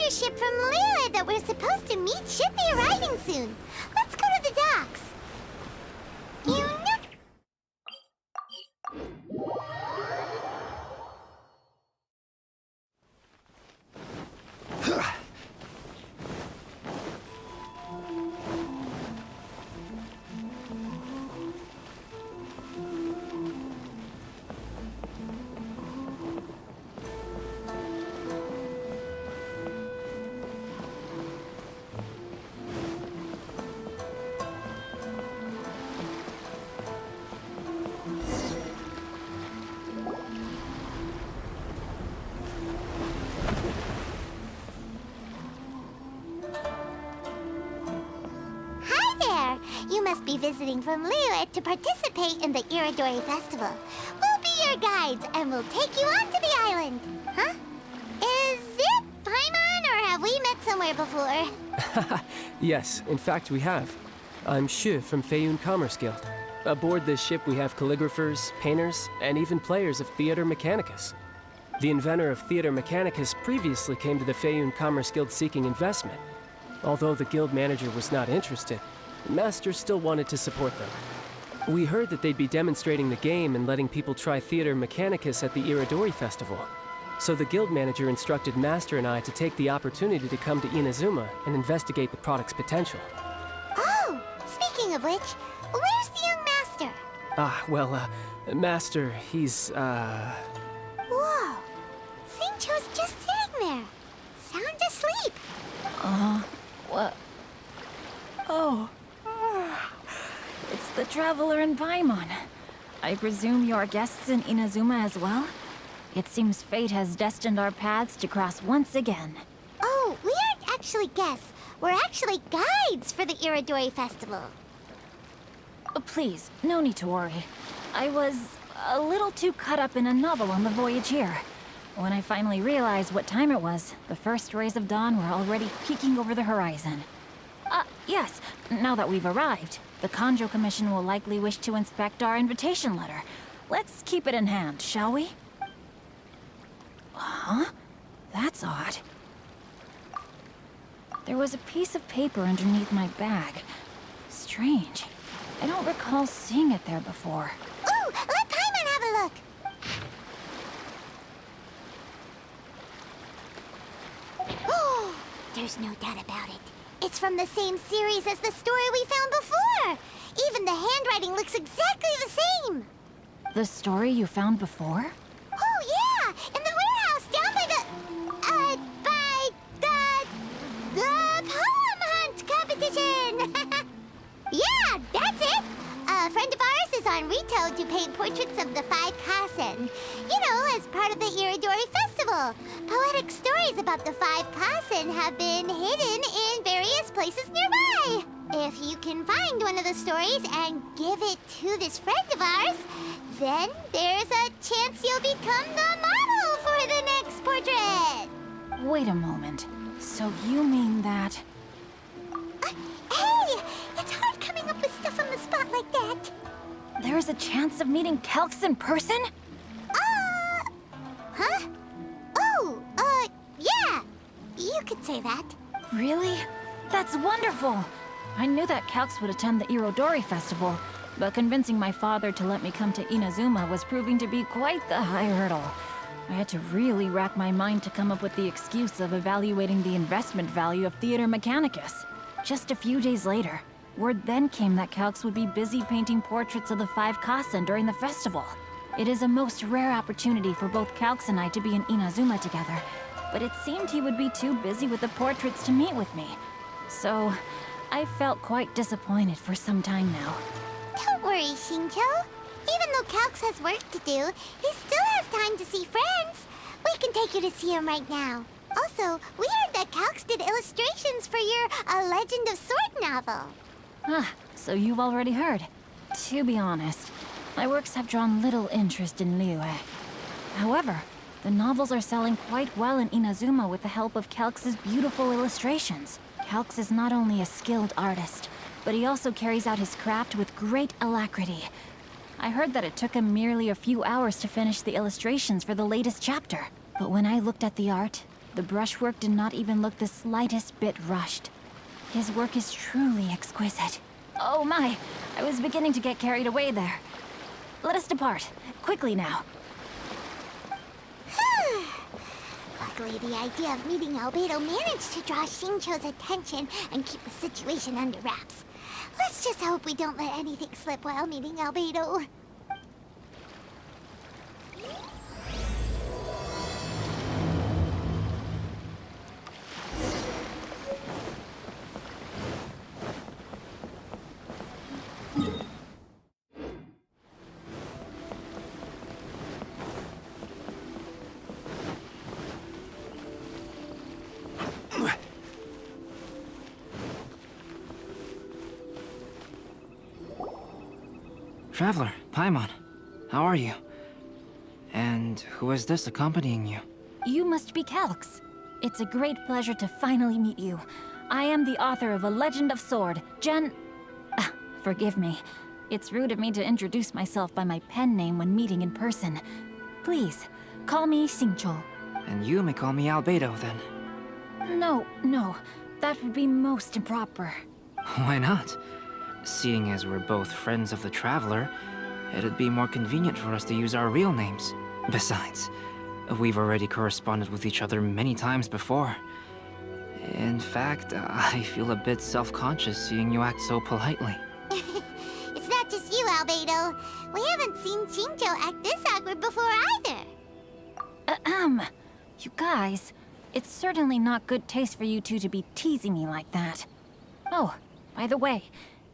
another ship from Liyue that we're supposed to meet should be arriving soon. Let's go to the docks. You know. You must be visiting from Liyue to participate in the Irodori Festival. We'll be your guides, and we'll take you onto the island. Huh? Is it Paimon, or have we met somewhere before? Yes, in fact we have. I'm Shu from Feiyun Commerce Guild. Aboard this ship we have calligraphers, painters, and even players of Theater Mechanicus. The inventor of Theater Mechanicus previously came to the Feiyun Commerce Guild seeking investment. Although the guild manager was not interested, Master still wanted to support them. We heard that they'd be demonstrating the game and letting people try Theater Mechanicus at the Irodori Festival. So the guild manager instructed Master and I to take the opportunity to come to Inazuma and investigate the product's potential. Oh, speaking of which, where's the young Master? Master, he's, Whoa! Xingqiu's just sitting there, sound asleep. What? Oh. It's the Traveler and Paimon. I presume you're guests in Inazuma as well? It seems fate has destined our paths to cross once again. Oh, we aren't actually guests. We're actually guides for the Irodori Festival. Please, no need to worry. I was a little too caught up in a novel on the voyage here. When I finally realized what time it was, the first rays of dawn were already peeking over the horizon. Yes, now that we've arrived, the Kanjo Commission will likely wish to inspect our invitation letter. Let's keep it in hand, shall we? Huh? That's odd. There was a piece of paper underneath my bag. Strange. I don't recall seeing it there before. Ooh, let Paimon have a look! Oh, there's no doubt about it. It's from the same series as the story we found before! Even the handwriting looks exactly the same! The story you found before? Oh, yeah! In the warehouse down by the poem hunt competition! Yeah, that's it! A friend of ours is on Rito to paint portraits of the 5 Kasen. You know, as part of the Irodori Festival. Poetic stories about the 5 Kasen have been hidden in various places nearby. If you can find one of the stories and give it to this friend of ours, then there's a chance you'll become the model for the next portrait. Wait a moment. So you mean that... Hey! It's hard coming up with stuff on the spot like that. There's a chance of meeting Calx in person? Huh? Oh, yeah. You could say that. Really? That's wonderful! I knew that Calx would attend the Irodori Festival, but convincing my father to let me come to Inazuma was proving to be quite the high hurdle. I had to really rack my mind to come up with the excuse of evaluating the investment value of Theater Mechanicus. Just a few days later, word then came that Calx would be busy painting portraits of the 5 Kasen during the festival. It is a most rare opportunity for both Calx and I to be in Inazuma together, but it seemed he would be too busy with the portraits to meet with me. So, I felt quite disappointed for some time now. Don't worry, Xingqiu. Even though Calx has work to do, he still has time to see friends. We can take you to see him right now. Also, we heard that Calx did illustrations for your A Legend of Sword novel. So you've already heard. To be honest, my works have drawn little interest in Liyue. However, the novels are selling quite well in Inazuma with the help of Calx's beautiful illustrations. Calx is not only a skilled artist, but he also carries out his craft with great alacrity. I heard that it took him merely a few hours to finish the illustrations for the latest chapter. But when I looked at the art, The brushwork did not even look the slightest bit rushed. His work is truly exquisite. Oh my, I was beginning to get carried away there. Let us depart, quickly now. Luckily, the idea of meeting Albedo managed to draw Xingqiu's attention and keep the situation under wraps. Let's just hope we don't let anything slip while meeting Albedo. Traveler, Paimon, how are you? And who is this accompanying you? You must be Calx. It's a great pleasure to finally meet you. I am the author of A Legend of Sword, forgive me. It's rude of me to introduce myself by my pen name when meeting in person. Please, call me Xingqiu. And you may call me Albedo, then. No, that would be most improper. Why not? Seeing as we're both friends of the Traveler, it'd be more convenient for us to use our real names. Besides, we've already corresponded with each other many times before. In fact, I feel a bit self-conscious seeing you act so politely. It's not just you, Albedo. We haven't seen Xingqiu act this awkward before either. You guys, it's certainly not good taste for you two to be teasing me like that. Oh, by the way,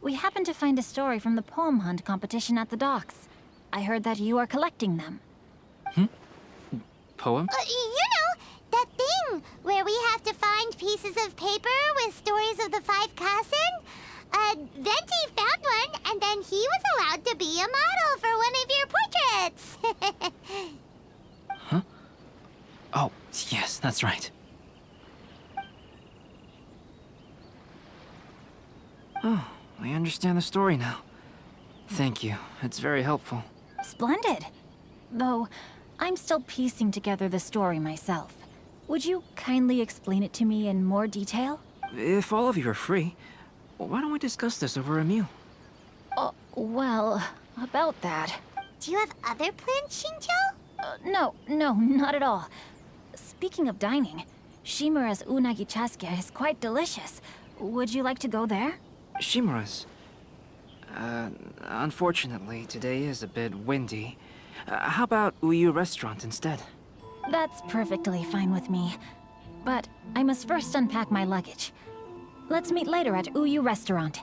we happened to find a story from the poem hunt competition at the docks. I heard that you are collecting them. Poem? That thing where we have to find pieces of paper with stories of the five Kassen. Venti found one, and then he was allowed to be a model for one of your portraits. Huh? Oh, yes, that's right. Oh, I understand the story now. Thank you. It's very helpful. Splendid. Though, I'm still piecing together the story myself. Would you kindly explain it to me in more detail? If all of you are free, why don't we discuss this over a meal? Well, about that. Do you have other plans, Xingqiu? No, not at all. Speaking of dining, Shimura's unagi chasuke is quite delicious. Would you like to go there? Shimura's. Unfortunately, today is a bit windy. How about Uyu Restaurant instead? That's perfectly fine with me. But I must first unpack my luggage. Let's meet later at Uyu Restaurant.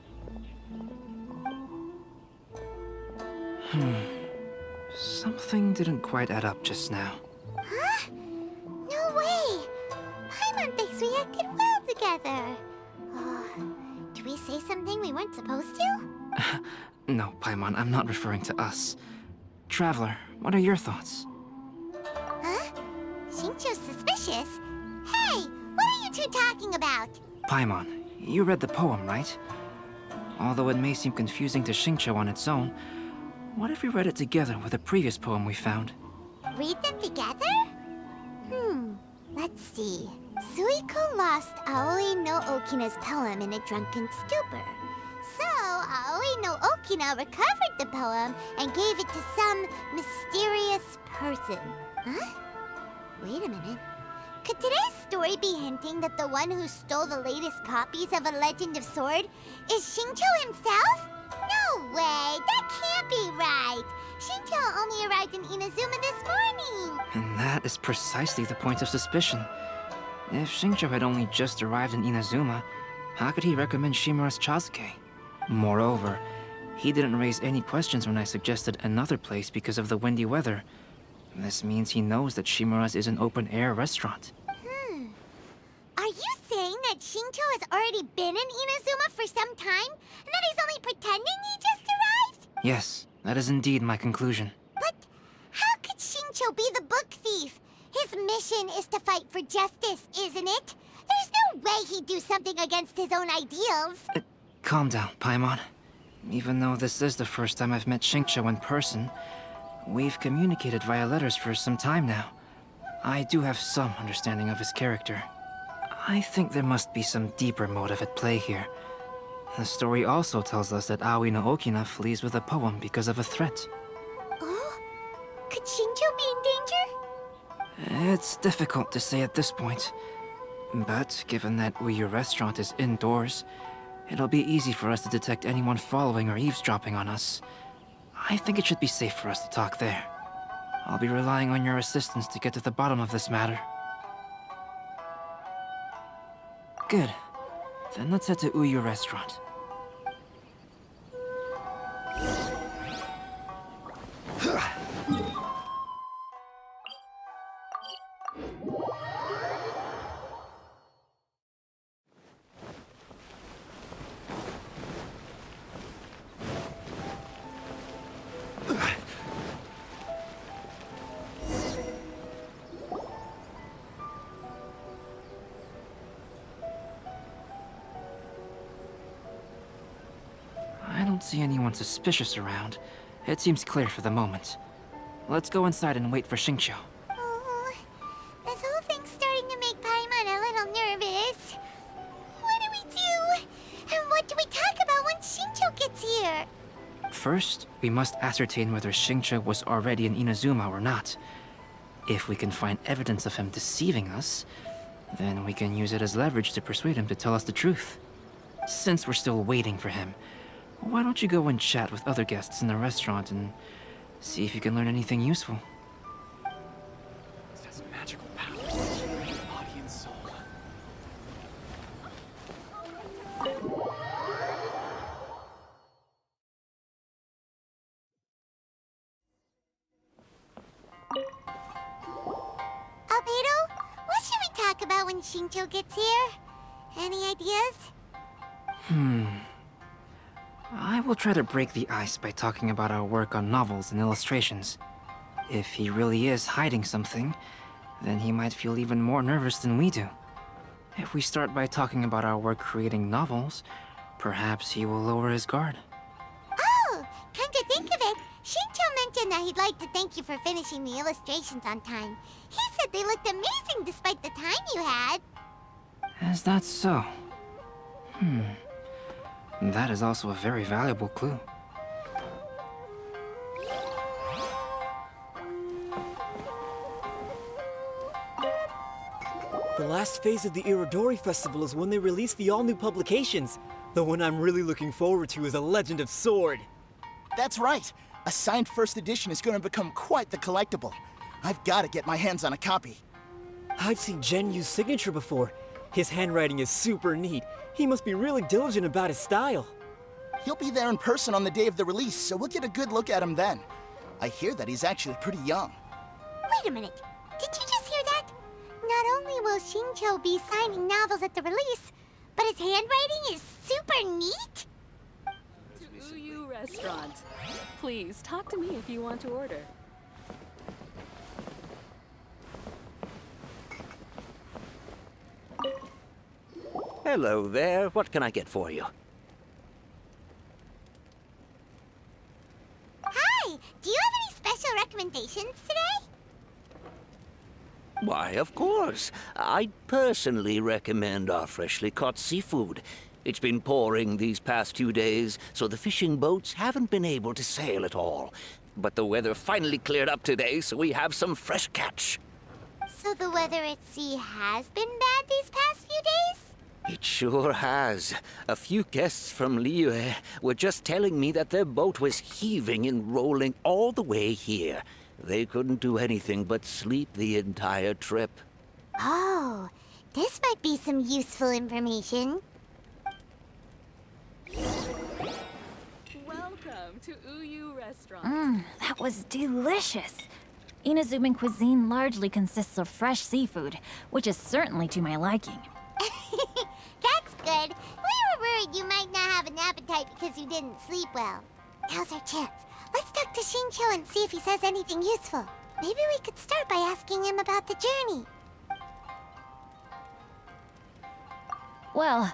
Something didn't quite add up just now. Huh? No way! Paimon thinks we acted well together. Did we say something we weren't supposed to? No, Paimon, I'm not referring to us. Traveler, what are your thoughts? Huh? Xingqiu's suspicious? Hey, what are you two talking about? Paimon, you read the poem, right? Although it may seem confusing to Xingqiu on its own, what if we read it together with a previous poem we found? Read them together? Let's see. Suiko lost Aoi no Okina's poem in a drunken stupor. So, Aoi no Okina recovered the poem and gave it to some mysterious person. Huh? Wait a minute. Could today's story be hinting that the one who stole the latest copies of A Legend of Sword is Xingqiu himself? No way! That can't be right! Xingqiu only arrived in Inazuma this morning! And that is precisely the point of suspicion. If Xingqiu had only just arrived in Inazuma, how could he recommend Shimura's Chasuke? Moreover, he didn't raise any questions when I suggested another place because of the windy weather. This means he knows that Shimura's is an open-air restaurant. Are you saying that Xingqiu has already been in Inazuma for some time? And that he's only pretending he just arrived? Yes, that is indeed my conclusion. But how could Xingqiu be the book thief? His mission is to fight for justice, isn't it? There's no way he'd do something against his own ideals. Calm down, Paimon. Even though this is the first time I've met Xingqiu in person, we've communicated via letters for some time now. I do have some understanding of his character. I think there must be some deeper motive at play here. The story also tells us that Aoi no Okina flees with a poem because of a threat. Oh? Could Shinjo be in danger? It's difficult to say at this point. But given that Uyu Restaurant is indoors, it'll be easy for us to detect anyone following or eavesdropping on us. I think it should be safe for us to talk there. I'll be relying on your assistance to get to the bottom of this matter. Good. Then let's head to Uyu Restaurant. I don't see anyone suspicious around. It seems clear for the moment. Let's go inside and wait for Xingqiu. Oh, this whole thing's starting to make Paimon a little nervous. What do we do? And what do we talk about when Shinjo gets here? First, we must ascertain whether Xingqiu was already in Inazuma or not. If we can find evidence of him deceiving us, then we can use it as leverage to persuade him to tell us the truth. Since we're still waiting for him, why don't you go and chat with other guests in the restaurant and see if you can learn anything useful? It has magical powers that heal your body and soul. Albedo, what should we talk about when Shinjo gets here? Any ideas? I will try to break the ice by talking about our work on novels and illustrations. If he really is hiding something, then he might feel even more nervous than we do. If we start by talking about our work creating novels, perhaps he will lower his guard. Oh, come to think of it, Shinjo mentioned that he'd like to thank you for finishing the illustrations on time. He said they looked amazing despite the time you had. Is that so? That is also a very valuable clue. The last phase of the Irodori Festival is when they release the all-new publications. The one I'm really looking forward to is A Legend of Sword. That's right. A signed first edition is going to become quite the collectible. I've got to get my hands on a copy. I've seen Genyu's signature before. His handwriting is super neat. He must be really diligent about his style. He'll be there in person on the day of the release, so we'll get a good look at him then. I hear that he's actually pretty young. Wait a minute, did you just hear that? Not only will Shinjo be signing novels at the release, but his handwriting is super neat? To Uyu Restaurant. Please, talk to me if you want to order. Hello there. What can I get for you? Hi, do you have any special recommendations today? Why, of course. I personally recommend our freshly caught seafood. It's been pouring these past 2 days, so the fishing boats haven't been able to sail at all. But the weather finally cleared up today, so we have some fresh catch. So the weather at sea has been bad these past few days? It sure has. A few guests from Liyue were just telling me that their boat was heaving and rolling all the way here. They couldn't do anything but sleep the entire trip. Oh, this might be some useful information. Welcome to Uyu Restaurant. That was delicious. Inazuman cuisine largely consists of fresh seafood, which is certainly to my liking. That's good. We were worried you might not have an appetite because you didn't sleep well. Now's our chance. Let's talk to Shinjo and see if he says anything useful. Maybe we could start by asking him about the journey. Well,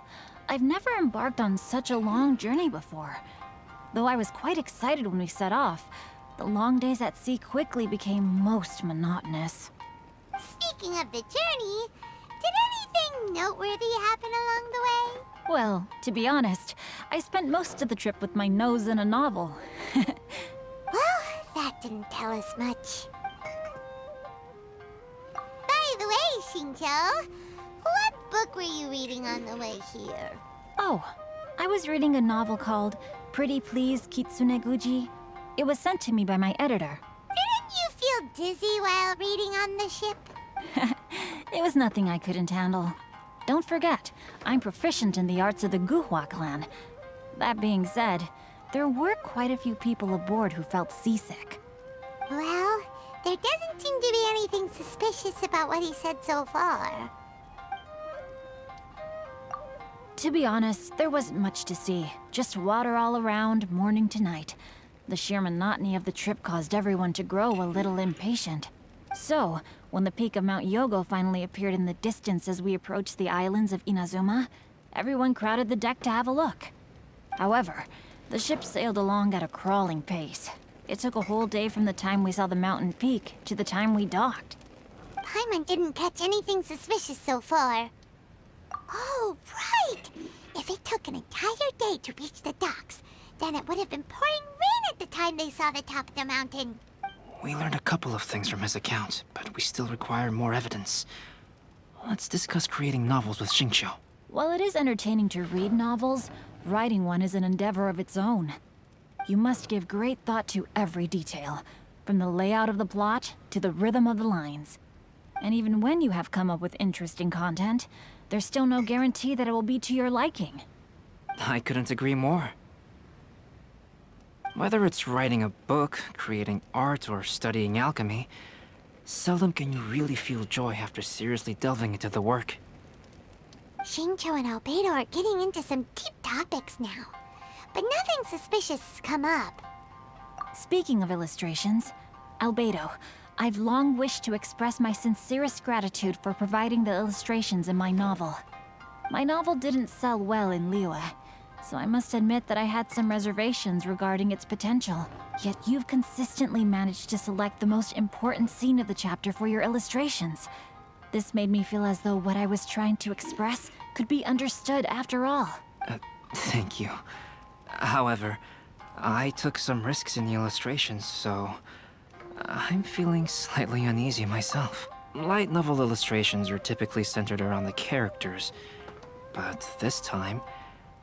I've never embarked on such a long journey before. Though I was quite excited when we set off, the long days at sea quickly became most monotonous. Speaking speaking of the journey, did anything noteworthy happen along the way? Well, to be honest, I spent most of the trip with my nose in a novel. Well, that didn't tell us much. By the way, Shincho, what book were you reading on the way here? Oh, I was reading a novel called Pretty Please Kitsune Guji. It was sent to me by my editor. Didn't you feel dizzy while reading on the ship? It was nothing I couldn't handle. Don't forget, I'm proficient in the arts of the Guhua clan. That being said, there were quite a few people aboard who felt seasick. Well, there doesn't seem to be anything suspicious about what he said so far. To be honest, there wasn't much to see. Just water all around, morning to night. The sheer monotony of the trip caused everyone to grow a little impatient. So, when the peak of Mount Yogo finally appeared in the distance as we approached the islands of Inazuma, everyone crowded the deck to have a look. However, the ship sailed along at a crawling pace. It took a whole day from the time we saw the mountain peak to the time we docked. Paimon didn't catch anything suspicious so far. Oh, right! If it took an entire day to reach the docks, then it would have been pouring rain at the time they saw the top of the mountain. We learned a couple of things from his account, but we still require more evidence. Let's discuss creating novels with Xingqiu. While it is entertaining to read novels, writing one is an endeavor of its own. You must give great thought to every detail, from the layout of the plot to the rhythm of the lines. And even when you have come up with interesting content, there's still no guarantee that it will be to your liking. I couldn't agree more. Whether it's writing a book, creating art, or studying alchemy, seldom can you really feel joy after seriously delving into the work. Xingqiu and Albedo are getting into some deep topics now, but nothing suspicious has come up. Speaking of illustrations, Albedo, I've long wished to express my sincerest gratitude for providing the illustrations in my novel. My novel didn't sell well in Liyue, so I must admit that I had some reservations regarding its potential. Yet you've consistently managed to select the most important scene of the chapter for your illustrations. This made me feel as though what I was trying to express could be understood after all. Thank you. However, I took some risks in the illustrations, so I'm feeling slightly uneasy myself. Light novel illustrations are typically centered around the characters, but this time,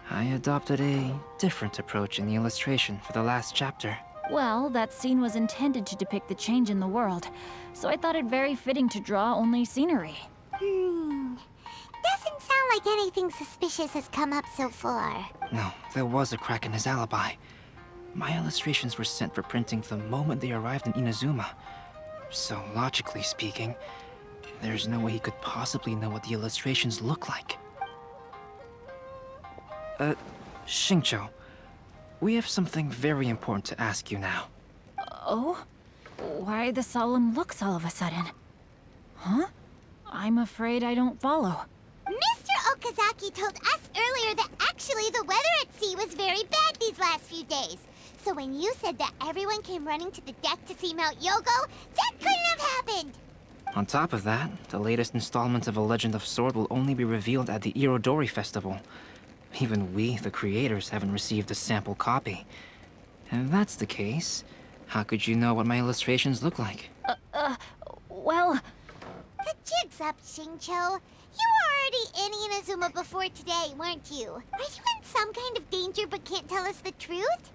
I adopted a different approach in the illustration for the last chapter. Well, that scene was intended to depict the change in the world, so I thought it very fitting to draw only scenery. Doesn't sound like anything suspicious has come up so far. No, there was a crack in his alibi. My illustrations were sent for printing the moment they arrived in Inazuma. So, logically speaking, there's no way he could possibly know what the illustrations look like. Xingqiu, we have something very important to ask you now. Oh? Why the solemn looks all of a sudden? Huh? I'm afraid I don't follow. Mr. Okazaki told us earlier that actually the weather at sea was very bad these last few days. So when you said that everyone came running to the deck to see Mount Yogo, that couldn't have happened! On top of that, the latest installment of A Legend of Sword will only be revealed at the Irodori festival. Even we, the creators, haven't received a sample copy. And if that's the case, how could you know what my illustrations look like? Well... The jig's up, Xingqiu. You were already in Inazuma before today, weren't you? Are you in some kind of danger but can't tell us the truth?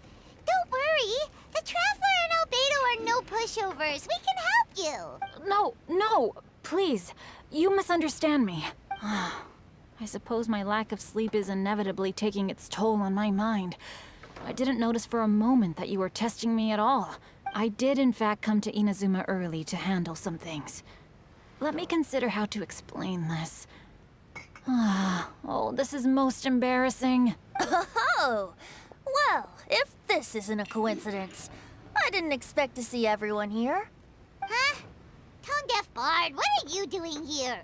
Don't worry. The Traveler and Albedo are no pushovers. We can help you. No, please. You misunderstand me. I suppose my lack of sleep is inevitably taking its toll on my mind. I didn't notice for a moment that you were testing me at all. I did in fact come to Inazuma early to handle some things. Let me consider how to explain this. Oh, this is most embarrassing. Oh, well, if this isn't a coincidence, I didn't expect to see everyone here. Huh? Tone-deaf Bard, what are you doing here?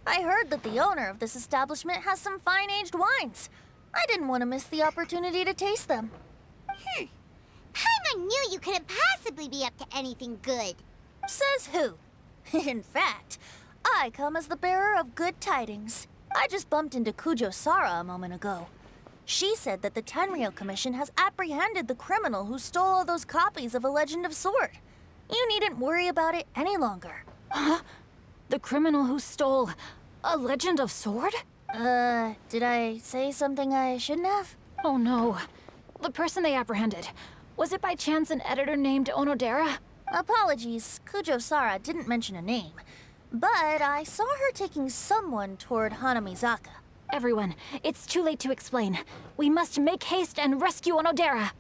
I heard that the owner of this establishment has some fine-aged wines. I didn't want to miss the opportunity to taste them. Paimon knew you couldn't possibly be up to anything good. Says who? In fact, I come as the bearer of good tidings. I just bumped into Kujo Sara a moment ago. She said that the Tenryou Commission has apprehended the criminal who stole all those copies of A Legend of Sword. You needn't worry about it any longer. Huh? The criminal who stole A Legend of Sword? Did I say something I shouldn't have? Oh no. The person they apprehended, was it by chance an editor named Onodera? Apologies, Kujo Sara didn't mention a name. But I saw her taking someone toward Hanamizaka. Everyone, it's too late to explain. We must make haste and rescue Onodera.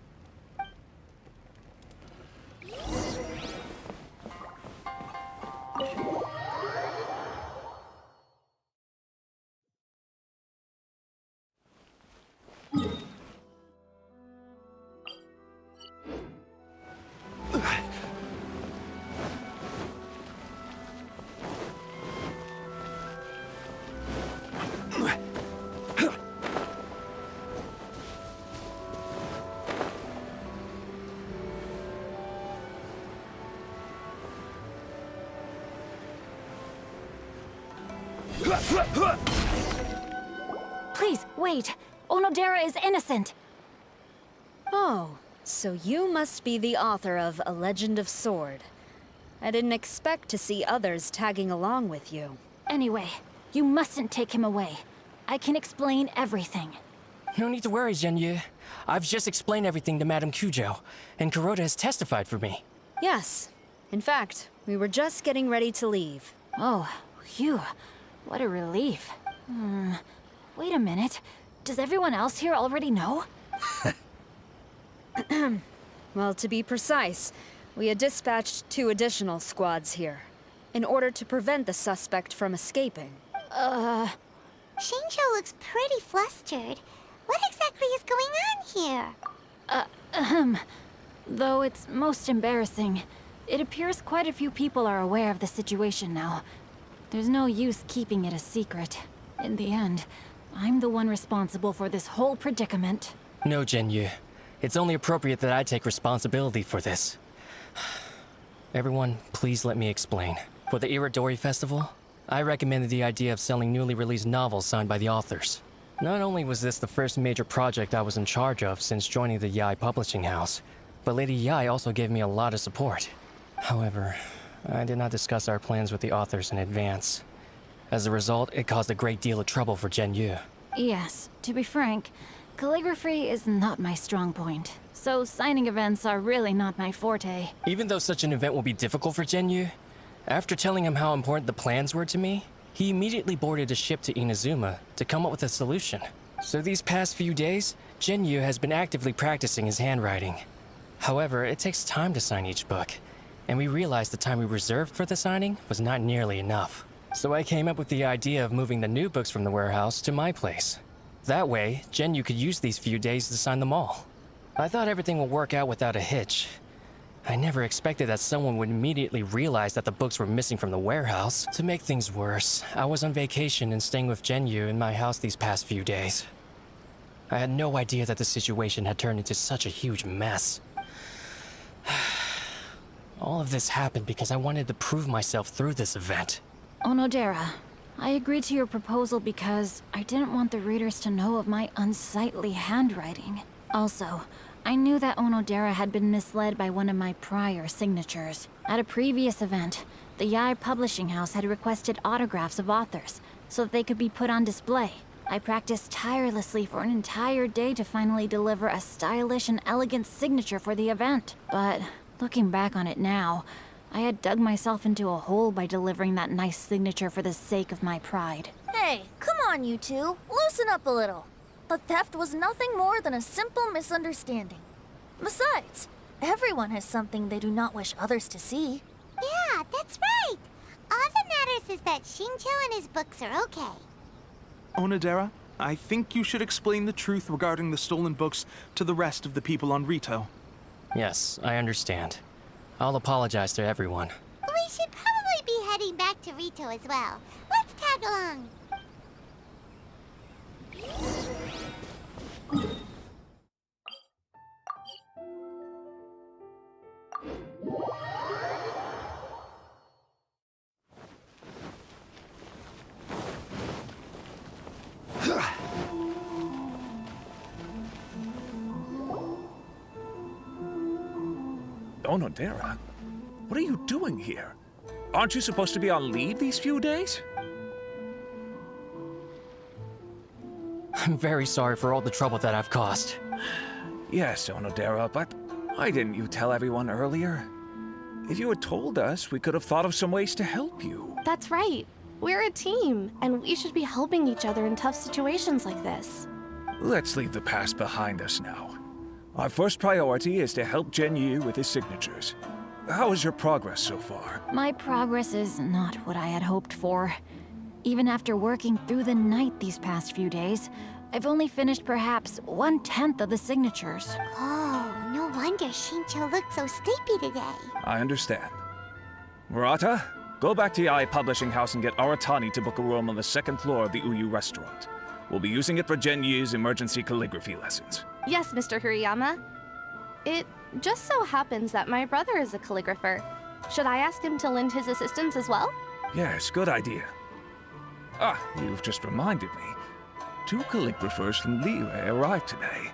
Please, wait. Onodera is innocent. Oh, so you must be the author of A Legend of Sword. I didn't expect to see others tagging along with you. Anyway, you mustn't take him away. I can explain everything. No need to worry, Zhenyu. I've just explained everything to Madame Kujo, and Kuroda has testified for me. Yes. In fact, we were just getting ready to leave. Oh, phew. What a relief. Wait a minute. Does everyone else here already know? Well, to be precise, we had dispatched 2 additional squads here, in order to prevent the suspect from escaping. Shinjo looks pretty flustered. What exactly is going on here? Though it's most embarrassing, it appears quite a few people are aware of the situation now. There's no use keeping it a secret. In the end, I'm the one responsible for this whole predicament. No, Zhenyu. It's only appropriate that I take responsibility for this. Everyone, please let me explain. For the Irodori Festival, I recommended the idea of selling newly released novels signed by the authors. Not only was this the first major project I was in charge of since joining the Yae publishing house, but Lady Yae also gave me a lot of support. However, I did not discuss our plans with the authors in advance. As a result, it caused a great deal of trouble for Zhenyu. Yes, to be frank, calligraphy is not my strong point, so signing events are really not my forte. Even though such an event will be difficult for Zhenyu, after telling him how important the plans were to me, he immediately boarded a ship to Inazuma to come up with a solution. So these past few days, Zhenyu has been actively practicing his handwriting. However, it takes time to sign each book, and we realized the time we reserved for the signing was not nearly enough. So I came up with the idea of moving the new books from the warehouse to my place. That way, Zhenyu could use these few days to sign them all. I thought everything would work out without a hitch. I never expected that someone would immediately realize that the books were missing from the warehouse. To make things worse, I was on vacation and staying with Zhenyu in my house these past few days. I had no idea that the situation had turned into such a huge mess. All of this happened because I wanted to prove myself through this event. Onodera, I agreed to your proposal because I didn't want the readers to know of my unsightly handwriting. Also, I knew that Onodera had been misled by one of my prior signatures. At a previous event, the Yae publishing house had requested autographs of authors so that they could be put on display. I practiced tirelessly for an entire day to finally deliver a stylish and elegant signature for the event. But looking back on it now, I had dug myself into a hole by delivering that nice signature for the sake of my pride. Hey, come on, you two. Loosen up a little. The theft was nothing more than a simple misunderstanding. Besides, everyone has something they do not wish others to see. Yeah, that's right. All that matters is that Shinjo and his books are okay. Onodera, I think you should explain the truth regarding the stolen books to the rest of the people on Rito. Yes, I understand. I'll apologize to everyone. We should probably be heading back to Rito as well. Let's tag along. Onodera, what are you doing here? Aren't you supposed to be on leave these few days? I'm very sorry for all the trouble that I've caused. Yes, Onodera, but why didn't you tell everyone earlier? If you had told us, we could have thought of some ways to help you. That's right. We're a team, and we should be helping each other in tough situations like this. Let's leave the past behind us now. Our first priority is to help Genyu with his signatures. How is your progress so far? My progress is not what I had hoped for. Even after working through the night these past few days, I've only finished perhaps 1/10 of the signatures. Oh, no wonder Shincho looked so sleepy today. I understand. Murata, go back to Yae Publishing House and get Aratani to book a room on the second floor of the Uyu restaurant. We'll be using it for Genyu's emergency calligraphy lessons. Yes, Mr. Hirayama. It just so happens that my brother is a calligrapher. Should I ask him to lend his assistance as well? Yes, good idea. Ah, you've just reminded me. 2 calligraphers from Liyue arrived today.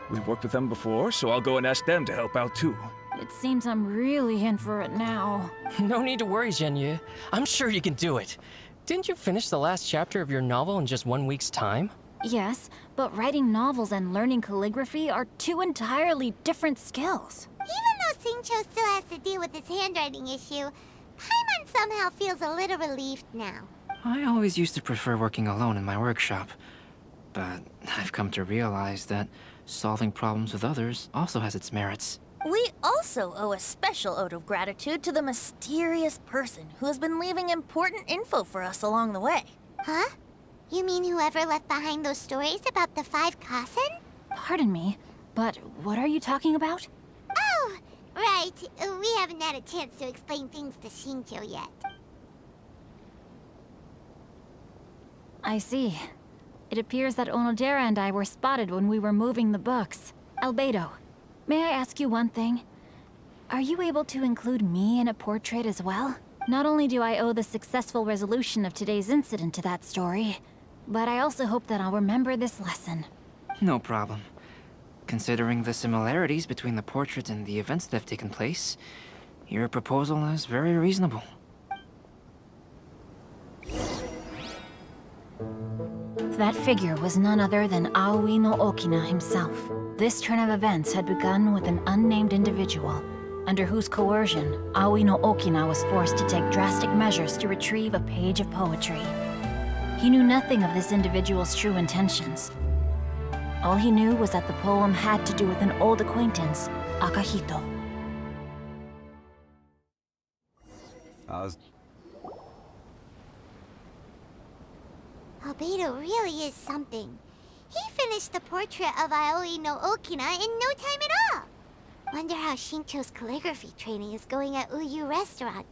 We've worked with them before, so I'll go and ask them to help out too. It seems I'm really in for it now. No need to worry, Genyu. I'm sure you can do it. Didn't you finish the last chapter of your novel in just 1 week's time? Yes, but writing novels and learning calligraphy are 2 entirely different skills. Even though Shincho still has to deal with his handwriting issue, Paimon somehow feels a little relieved now. I always used to prefer working alone in my workshop. But I've come to realize that solving problems with others also has its merits. We also owe a special ode of gratitude to the mysterious person who has been leaving important info for us along the way. Huh? You mean whoever left behind those stories about the 5 Kasen? Pardon me, but what are you talking about? Oh, right. We haven't had a chance to explain things to Shincho yet. I see. It appears that Onodera and I were spotted when we were moving the books. Albedo, may I ask you one thing? Are you able to include me in a portrait as well? Not only do I owe the successful resolution of today's incident to that story, but I also hope that I'll remember this lesson. No problem. Considering the similarities between the portrait and the events that have taken place, your proposal is very reasonable. That figure was none other than Aoi no Okina himself. This turn of events had begun with an unnamed individual, under whose coercion, Aoi no Okina was forced to take drastic measures to retrieve a page of poetry. He knew nothing of this individual's true intentions. All he knew was that the poem had to do with an old acquaintance, Akahito. Albedo really is something. He finished the portrait of Aoi no Okina in no time at all. Wonder how Shincho's calligraphy training is going at Uyu Restaurant.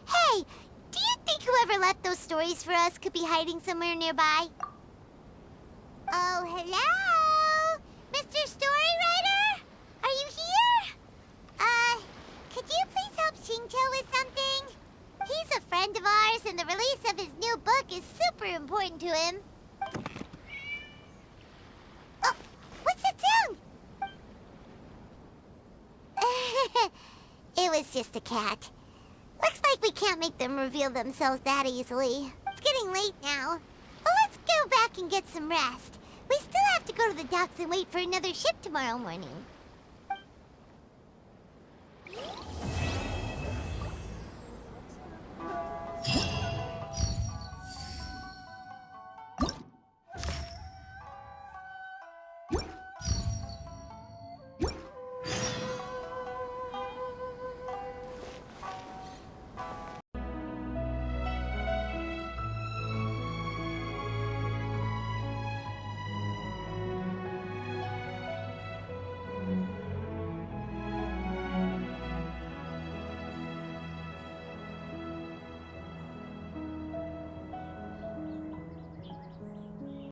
Hey, do you think whoever left those stories for us could be hiding somewhere nearby? Oh, hello? Mr. Storywriter? Are you here? Could you please help Shincho with something? He's a friend of ours, and the release of his new book is super important to him. Oh, what's that sound? It was just a cat. Looks like we can't make them reveal themselves that easily. It's getting late now. But let's go back and get some rest. We still have to go to the docks and wait for another ship tomorrow morning.